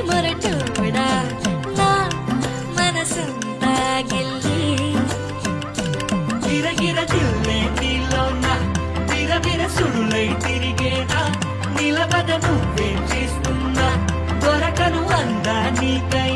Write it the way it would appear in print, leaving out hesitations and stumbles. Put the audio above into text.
మొరటోడా నా మనసంతా గిల్లి గిరగిర గిల్లే నీలోన విరవిర సుడులై తిరిగేనా నిలబద నువ్వే చేస్తున్నా దొరకను అందా నీకై